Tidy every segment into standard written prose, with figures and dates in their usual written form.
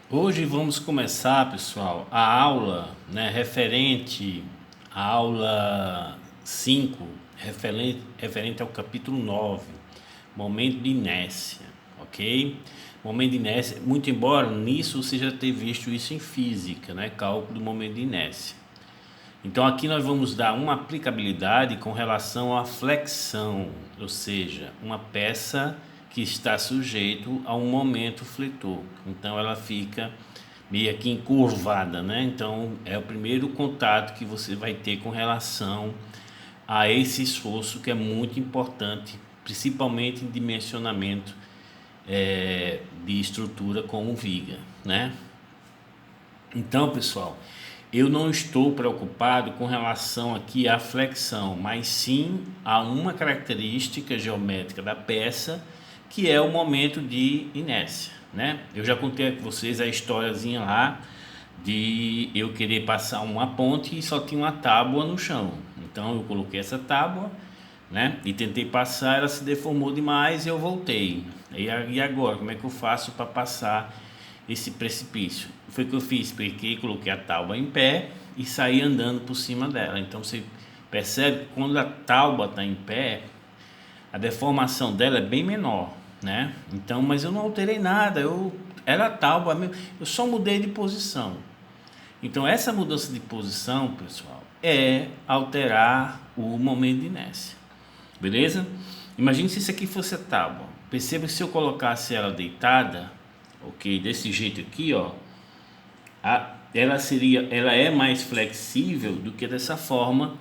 Hoje vamos começar, pessoal, a aula, né, referente à aula 5, referente ao capítulo 9, momento de inércia, ok? Momento de inércia, muito embora nisso você já tenha visto isso em física, né, cálculo do momento de inércia. Então aqui nós vamos dar uma aplicabilidade com relação à flexão, ou seja, uma peça que está sujeito a um momento fletor. Então ela fica meio que encurvada, né? Então é o primeiro contato que você vai ter com relação a esse esforço que é muito importante, principalmente em dimensionamento de estrutura como viga, né? Então, pessoal, eu não estou preocupado com relação aqui à flexão, mas sim a uma característica geométrica da peça, que é o momento de inércia, né? Eu já contei com vocês a historiazinha lá de eu querer passar uma ponte e só tinha uma tábua no chão. Então eu coloquei essa tábua, né? E tentei passar, ela se deformou demais e eu voltei. E agora, como é que eu faço para passar esse precipício? Foi o que eu fiz, peguei, coloquei a tábua em pé e saí andando por cima dela. Então você percebe que quando a tábua está em pé, a deformação dela é bem menor, né? Então, mas eu não alterei nada, era a tábua mesmo, eu só mudei de posição. Então essa mudança de posição, pessoal, é alterar o momento de inércia. Beleza? Imagine se isso aqui fosse a tábua. Perceba que se eu colocasse ela deitada, ok, desse jeito aqui, ó, ela é mais flexível do que dessa forma,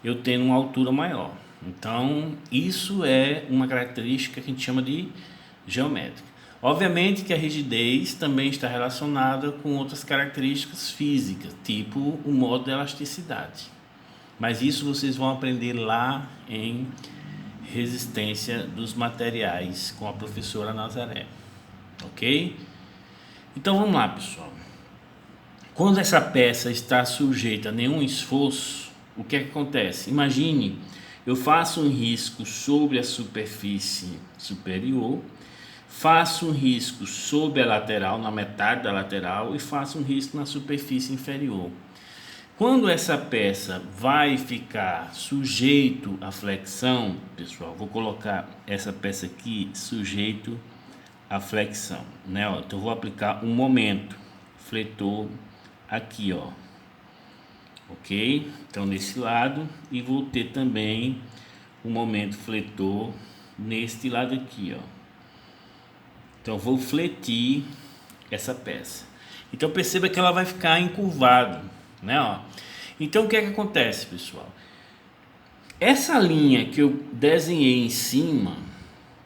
eu tendo uma altura maior. Então, isso é uma característica que a gente chama de geométrica. Obviamente que a rigidez também está relacionada com outras características físicas, tipo o modo de elasticidade. Mas isso vocês vão aprender lá em resistência dos materiais com a professora Nazaré, ok? Então vamos lá, pessoal. Quando essa peça está sujeita a nenhum esforço, o que é que acontece? Imagine, eu faço um risco sobre a superfície superior, faço um risco sobre a lateral, na metade da lateral, e faço um risco na superfície inferior. Quando essa peça vai ficar sujeito à flexão, pessoal, vou colocar essa peça aqui sujeito à flexão, né? Ó, então vou aplicar um momento fletor aqui, ó, ok? Então nesse lado, e vou ter também um momento fletor neste lado aqui, ó. Então vou fletir essa peça. Então perceba que ela vai ficar encurvado, né? Ó. Então o que é que acontece, pessoal? Essa linha que eu desenhei em cima,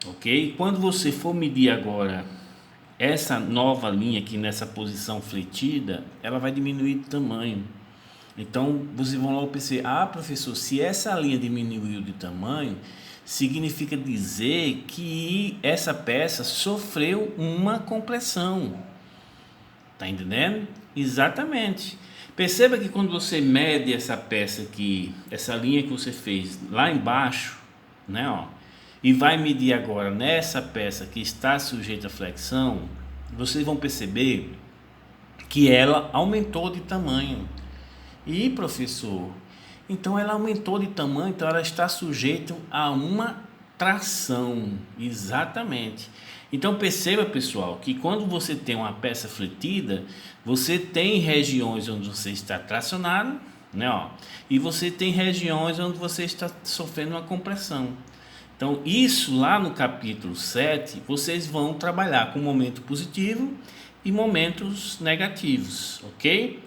ok? Quando você for medir agora essa nova linha aqui nessa posição fletida, ela vai diminuir de tamanho. Então vocês vão logo pensar, professor, se essa linha diminuiu de tamanho, significa dizer que essa peça sofreu uma compressão. Tá entendendo? Exatamente. Perceba que quando você mede essa peça aqui, essa linha que você fez lá embaixo, né, ó, e vai medir agora nessa peça que está sujeita à flexão, vocês vão perceber que ela aumentou de tamanho. E professor, então ela aumentou de tamanho, então ela está sujeita a uma tração. Exatamente. Então perceba, pessoal, que quando você tem uma peça fletida, você tem regiões onde você está tracionado, né, ó, e você tem regiões onde você está sofrendo uma compressão. Então, isso lá no capítulo 7, vocês vão trabalhar com momento positivo e momentos negativos, ok?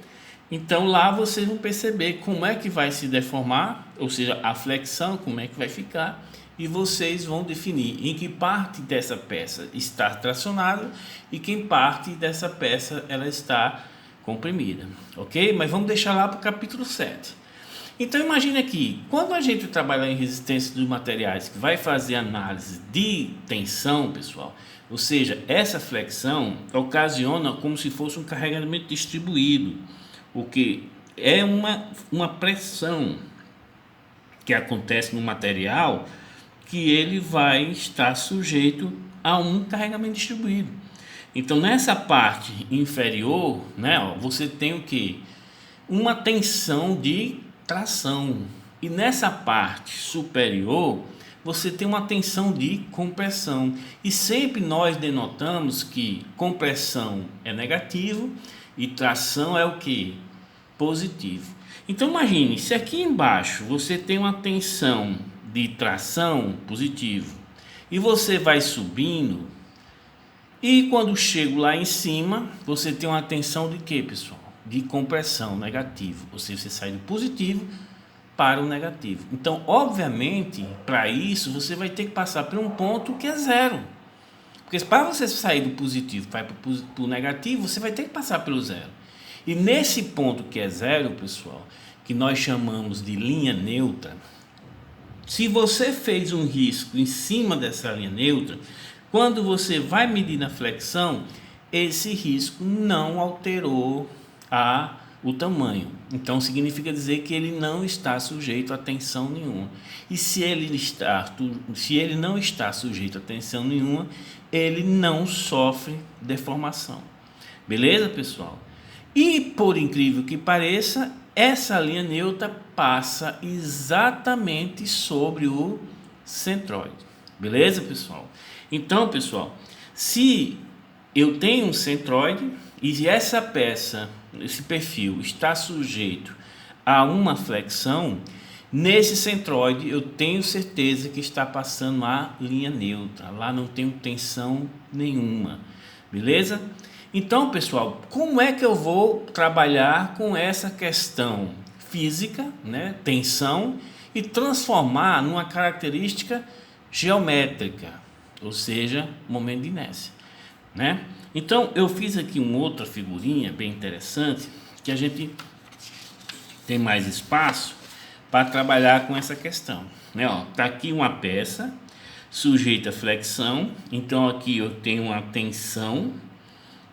Então lá vocês vão perceber como é que vai se deformar, ou seja, a flexão, como é que vai ficar, e vocês vão definir em que parte dessa peça está tracionada e que parte dessa peça ela está comprimida, ok? Mas vamos deixar lá para o capítulo 7. Então imagine aqui, quando a gente trabalha em resistência dos materiais, que vai fazer análise de tensão, pessoal, ou seja, essa flexão ocasiona como se fosse um carregamento distribuído, o que é uma pressão que acontece no material que ele vai estar sujeito a um carregamento distribuído. Então nessa parte inferior, né, ó, você tem o que? Uma tensão de tração. E nessa parte superior, você tem uma tensão de compressão. E sempre nós denotamos que compressão é negativo e tração é o que? Positivo. Então imagine, se aqui embaixo você tem uma tensão de tração positivo e você vai subindo, e quando chego lá em cima, você tem uma tensão de quê, pessoal? De compressão negativo. Ou seja, você sai do positivo para o negativo. Então, obviamente, para isso, você vai ter que passar por um ponto que é zero. Porque para você sair do positivo para o negativo, você vai ter que passar pelo zero. E nesse ponto que é zero, pessoal, que nós chamamos de linha neutra, se você fez um risco em cima dessa linha neutra, quando você vai medir na flexão, esse risco não alterou o tamanho. Então significa dizer que ele não está sujeito a tensão nenhuma. E se ele não está sujeito a tensão nenhuma, ele não sofre deformação. Beleza, pessoal? E por incrível que pareça, essa linha neutra passa exatamente sobre o centroide. Beleza, pessoal? Então, pessoal, se eu tenho um centroide e essa peça, esse perfil está sujeito a uma flexão, nesse centroide eu tenho certeza que está passando a linha neutra. Lá não tenho tensão nenhuma. Beleza? Então, pessoal, como é que eu vou trabalhar com essa questão física, né, tensão, e transformar numa característica geométrica, ou seja, momento de inércia, né? Então, eu fiz aqui uma outra figurinha bem interessante, que a gente tem mais espaço para trabalhar com essa questão, né? Ó, tá aqui uma peça sujeita a flexão, então aqui eu tenho uma tensão,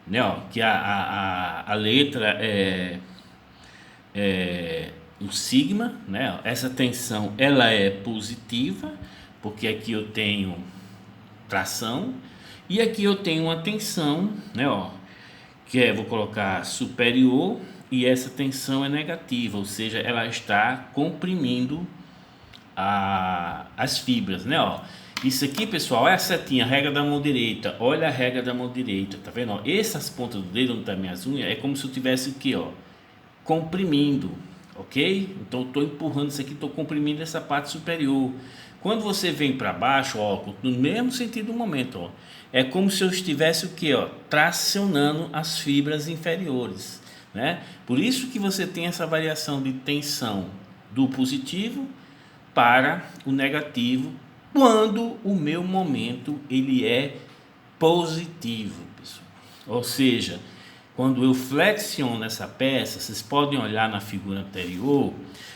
né, ó, que a letra é o sigma, né? Essa tensão ela é positiva, porque aqui eu tenho tração, e aqui eu tenho uma tensão, né, ó, vou colocar superior, e essa tensão é negativa, ou seja, ela está comprimindo as fibras, né, ó. Isso aqui, pessoal, é a setinha, a regra da mão direita. Olha a regra da mão direita, tá vendo? Ó, essas pontas do dedo, onde tá minhas unhas, é como se eu tivesse aqui, ó, comprimindo, ok? Então eu estou empurrando isso aqui, estou comprimindo essa parte superior. Quando você vem para baixo, ó, no mesmo sentido do momento, ó, é como se eu estivesse o que, ó, tracionando as fibras inferiores, né? Por isso que você tem essa variação de tensão do positivo para o negativo, quando o meu momento ele é positivo, pessoal. Ou seja, quando eu flexiono essa peça, vocês podem olhar na figura anterior,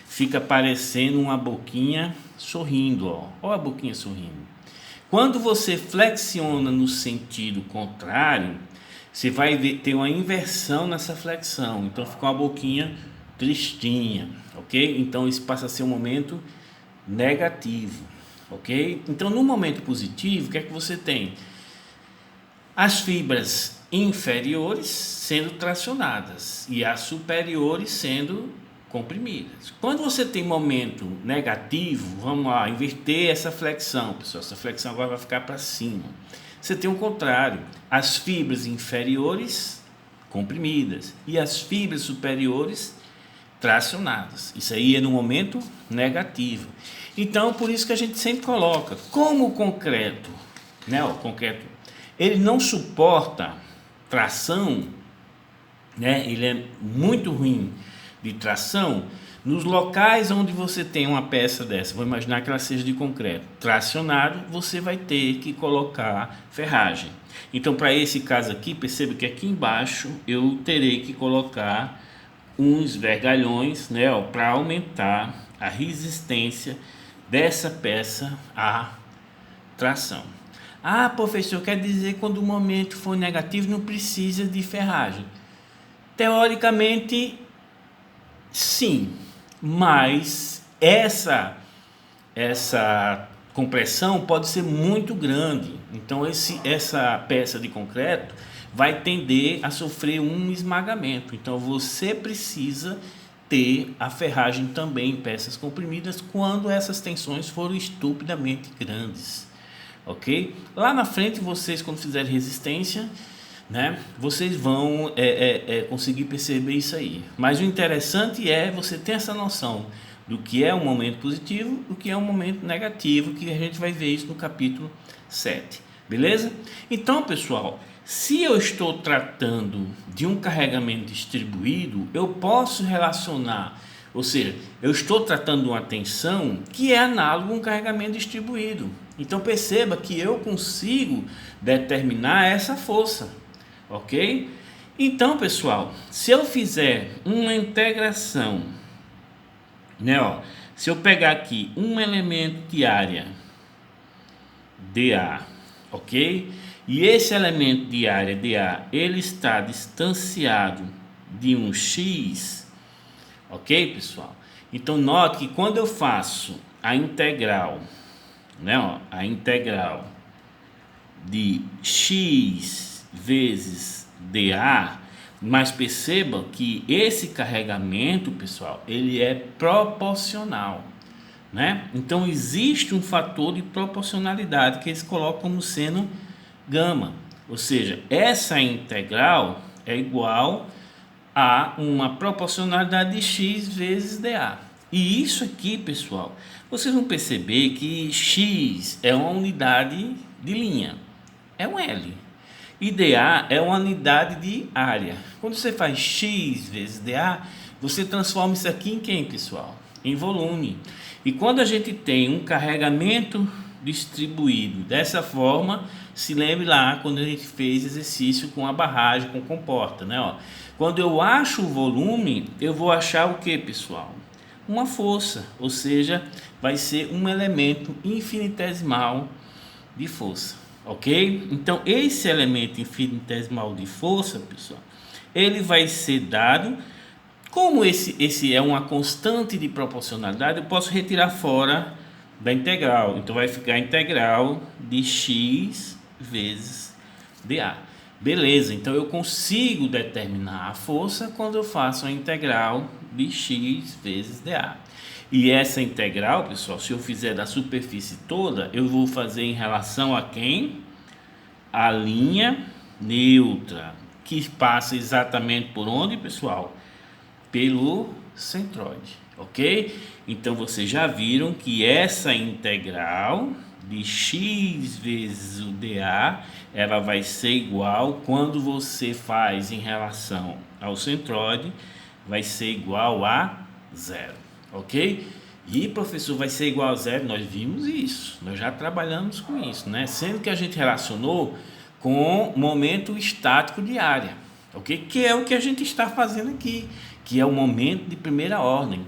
fica parecendo uma boquinha sorrindo, ó. Olha a boquinha sorrindo. Quando você flexiona no sentido contrário, você vai ter uma inversão nessa flexão, então fica uma boquinha tristinha, ok? Então isso passa a ser um momento negativo, ok? Então no momento positivo, o que é que você tem? As fibras inferiores sendo tracionadas e as superiores sendo comprimidas. Quando você tem momento negativo, vamos lá, inverter essa flexão, pessoal, essa flexão agora vai ficar para cima. Você tem o contrário, as fibras inferiores comprimidas e as fibras superiores tracionadas. Isso aí é no momento negativo. Então, por isso que a gente sempre coloca, como o concreto, né, o concreto, ele não suporta tração, né, ele é muito ruim de tração, nos locais onde você tem uma peça dessa, vou imaginar que ela seja de concreto, tracionado, você vai ter que colocar ferragem. Então, para esse caso aqui, perceba que aqui embaixo eu terei que colocar uns vergalhões, né, para aumentar a resistência dessa peça à tração. Ah, professor, quer dizer que quando o momento for negativo não precisa de ferragem? Teoricamente, sim, mas essa compressão pode ser muito grande. Então essa peça de concreto vai tender a sofrer um esmagamento. Então você precisa ter a ferragem também em peças comprimidas quando essas tensões forem estupidamente grandes, ok? Lá na frente vocês, quando fizerem resistência, né, vocês vão conseguir perceber isso aí. Mas o interessante é você ter essa noção do que é um momento positivo, do que é um momento negativo, que a gente vai ver isso no capítulo 7, beleza? Então, pessoal, se eu estou tratando de um carregamento distribuído, eu posso relacionar, ou seja, eu estou tratando de uma tensão que é análogo a um carregamento distribuído. Então perceba que eu consigo determinar essa força, ok? Então, pessoal, se eu fizer uma integração, né, ó, se eu pegar aqui um elemento de área dA, ok? E esse elemento de área dA, ele está distanciado de um x, ok, pessoal? Então note que quando eu faço a integral, né, ó, a integral de x vezes dA, mas perceba que esse carregamento, pessoal, ele é proporcional, né? Então existe um fator de proporcionalidade que eles colocam como seno gama, ou seja, essa integral é igual a uma proporcionalidade de x vezes dA. E isso aqui, pessoal, vocês vão perceber que x é uma unidade de linha, é um L, e dA é uma unidade de área. Quando você faz x vezes dA, você transforma isso aqui em quem, pessoal? Em volume. E quando a gente tem um carregamento distribuído dessa forma, se lembre lá quando a gente fez exercício com a barragem, com comporta, né? Ó, quando eu acho o volume, eu vou achar o que, pessoal? Uma força, ou seja, vai ser um elemento infinitesimal de força, ok? Então esse elemento infinitesimal de força, pessoal, ele vai ser dado, como esse é uma constante de proporcionalidade, eu posso retirar fora da integral, então vai ficar a integral de x vezes dA. Beleza, então eu consigo determinar a força quando eu faço a integral de x vezes dA. E essa integral, pessoal, se eu fizer da superfície toda, eu vou fazer em relação a quem? A linha neutra, que passa exatamente por onde, pessoal? Pelo centroide, ok? Então vocês já viram que essa integral de x vezes o dA, ela vai ser igual, quando você faz em relação ao centroide, vai ser igual a zero, ok? E professor, vai ser igual a zero? Nós vimos isso, nós já trabalhamos com isso, né? Sendo que a gente relacionou com momento estático de área, ok? Que é o que a gente está fazendo aqui, que é o momento de primeira ordem.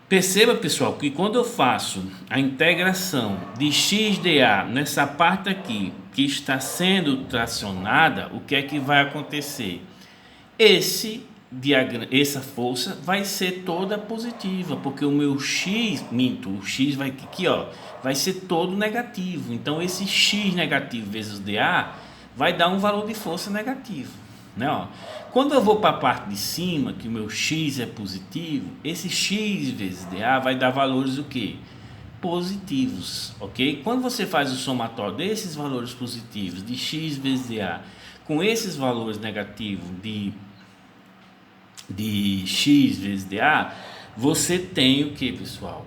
Perceba, pessoal, que quando eu faço a integração de x dA nessa parte aqui que está sendo tracionada, o que é que vai acontecer? Essa força vai ser toda positiva, porque o meu x, o x vai aqui, ó, vai ser todo negativo. Então esse x negativo vezes dA vai dar um valor de força negativo, né, ó. Quando eu vou para a parte de cima, que o meu x é positivo, esse x vezes dA vai dar valores o quê? Positivos, ok? Quando você faz o somatório desses valores positivos de x vezes dA com esses valores negativos de x vezes dA, você tem o que, pessoal?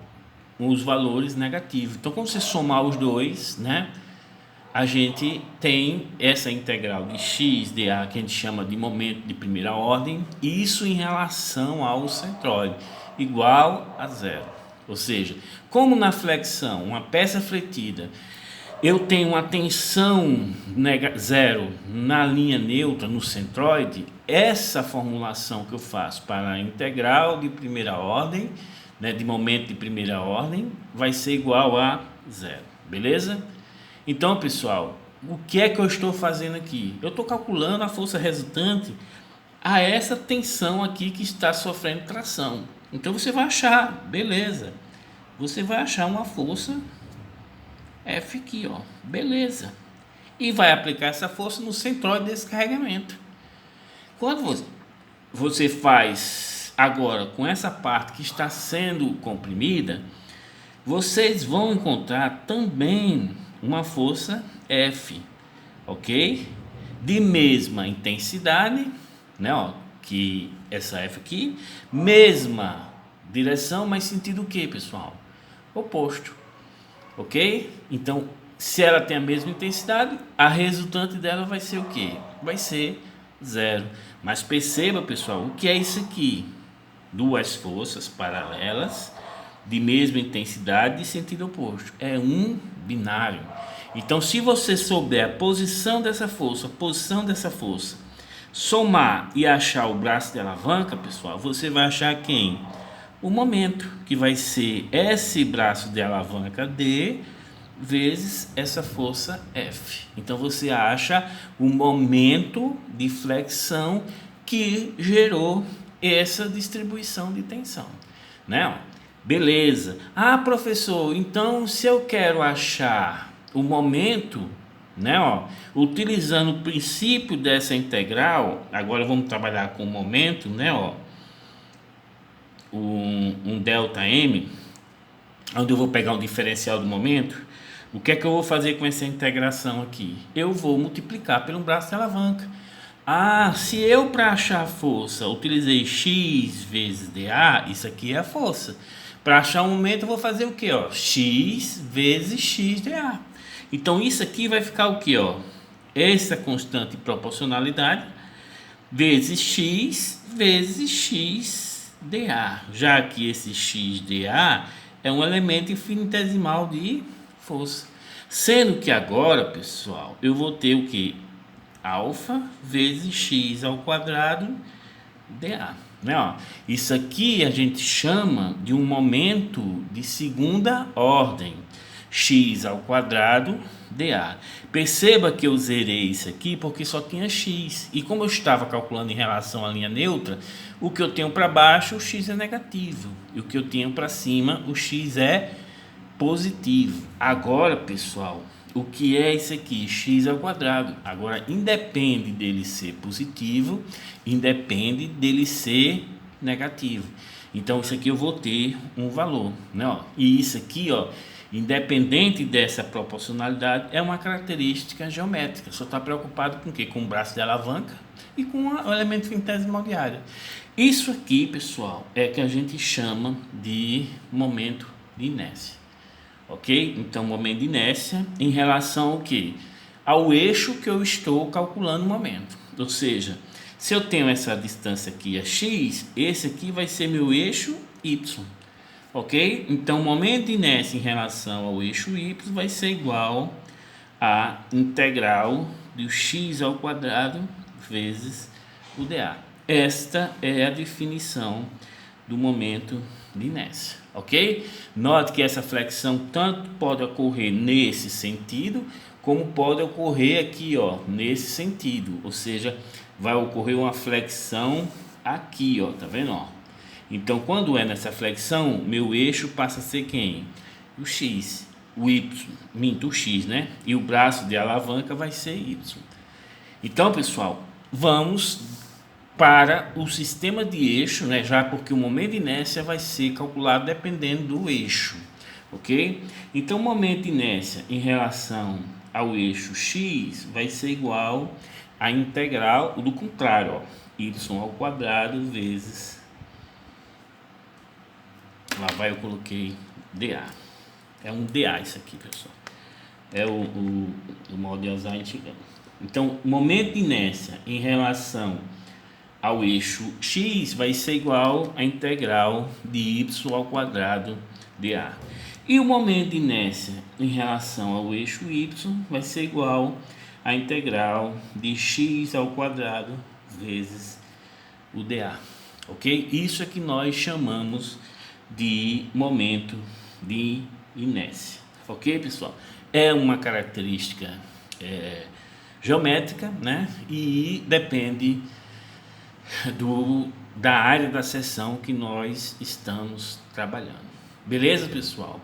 Os valores negativos. Então, quando você somar os dois, né, a gente tem essa integral de x dA, que a gente chama de momento de primeira ordem, isso em relação ao centroide, igual a zero. Ou seja, como na flexão, uma peça fletida, eu tenho uma tensão zero na linha neutra, no centroide, essa formulação que eu faço para a integral de primeira ordem, né, de momento de primeira ordem, vai ser igual a zero, beleza? Então, pessoal, o que é que eu estou fazendo aqui? Eu estou calculando a força resultante a essa tensão aqui que está sofrendo tração. Então, você vai achar, beleza, você vai achar uma força F aqui, ó, beleza. e vai aplicar essa força no centroide desse carregamento. Quando você faz agora com essa parte que está sendo comprimida, vocês vão encontrar também uma força F, ok? De mesma intensidade, né? Ó, que essa F aqui, mesma direção, mas sentido o que, pessoal? Oposto, ok? Então, se ela tem a mesma intensidade, a resultante dela vai ser o que? Vai ser zero. Mas perceba, pessoal, o que é isso aqui? Duas forças paralelas de mesma intensidade e sentido oposto. É um binário. Então, se você souber a posição dessa força, somar e achar o braço de alavanca, pessoal, você vai achar quem? O momento, que vai ser esse braço de alavanca D vezes essa força F. Então você acha o momento de flexão que gerou essa distribuição de tensão, né? Beleza. Ah, professor, então se eu quero achar o momento, né, ó, utilizando o princípio dessa integral, agora vamos trabalhar com o momento, né, ó, um delta M, onde eu vou pegar o diferencial do momento. O que é que eu vou fazer com essa integração aqui? Eu vou multiplicar pelo braço de alavanca. Ah, se eu para achar a força utilizei x vezes dA, isso aqui é a força. Para achar o momento eu vou fazer o que? Ó? X vezes x dA. Então isso aqui vai ficar o que? Ó? Essa constante proporcionalidade vezes x dA. Já que esse x dA é um elemento infinitesimal de força. Sendo que agora, pessoal, eu vou ter o que? Alfa vezes x ao quadrado dA. Né? Ó, isso aqui a gente chama de um momento de segunda ordem. X ao quadrado dA. Perceba que eu zerei isso aqui porque só tinha x. E como eu estava calculando em relação à linha neutra, o que eu tenho para baixo, o x é negativo. E o que eu tenho para cima, o x é positivo. Agora, pessoal, o que é isso aqui? X ao quadrado. Agora, independe dele ser positivo, independe dele ser negativo. Então, isso aqui eu vou ter um valor, né? Ó, e isso aqui, ó, independente dessa proporcionalidade, é uma característica geométrica. Só está preocupado com o quê? Com o braço de alavanca e com o elemento infinitesimal de área. Isso aqui, pessoal, é que a gente chama de momento de inércia. Ok? Então, momento de inércia em relação ao que? Ao eixo que eu estou calculando o momento. Ou seja, se eu tenho essa distância aqui, a x, esse aqui vai ser meu eixo y. Ok? Então, o momento de inércia em relação ao eixo y vai ser igual a integral do x ao quadrado vezes o dA. Esta é a definição do momento de inércia, ok? Note que essa flexão tanto pode ocorrer nesse sentido, como pode ocorrer aqui, ó, nesse sentido. Ou seja, vai ocorrer uma flexão aqui, ó, tá vendo, ó? Então, quando é nessa flexão, meu eixo passa a ser quem? O x, o y, o x, né? E o braço de alavanca vai ser y. Então, pessoal, vamos para o sistema de eixo, né? Já porque o momento de inércia vai ser calculado dependendo do eixo, ok? Então, o momento de inércia em relação ao eixo x vai ser igual a integral do contrário, ó, y ao quadrado vezes, lá vai eu coloquei dA, é um dA isso aqui, pessoal, é o modo de usar antigamente. Então, o momento de inércia em relação ao eixo x vai ser igual a integral de y ao quadrado dA. E o momento de inércia em relação ao eixo y vai ser igual a integral de x ao quadrado vezes o dA. Ok? Isso é que nós chamamos de momento de inércia. Ok, pessoal? É uma característica geométrica, né? E depende da área da seção que nós estamos trabalhando. Beleza, pessoal?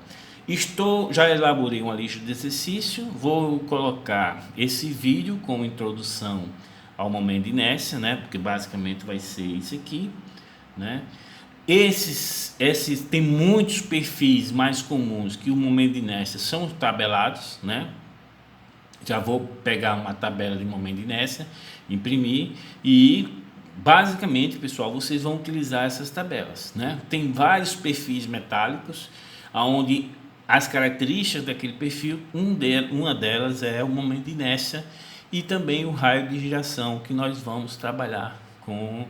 Já elaborei uma lista de exercício, vou colocar esse vídeo como introdução ao momento de inércia, né? Porque basicamente vai ser isso aqui, né? Esses tem muitos perfis mais comuns que o momento de inércia são tabelados, né? Já vou pegar uma tabela de momento de inércia, imprimir e basicamente, pessoal, vocês vão utilizar essas tabelas, né? Tem vários perfis metálicos, onde as características daquele perfil, uma delas é o momento de inércia e também o raio de giração, que nós vamos trabalhar com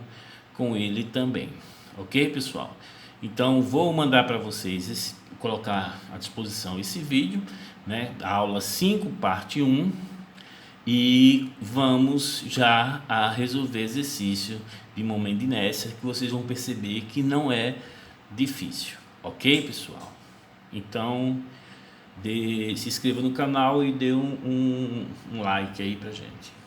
ele também. Ok, pessoal? Então, vou mandar para vocês, colocar à disposição esse vídeo, né? A aula 5, parte 1. E vamos já a resolver exercício de momento de inércia, que vocês vão perceber que não é difícil. Ok, pessoal? Então, se inscreva no canal e dê um like aí pra gente.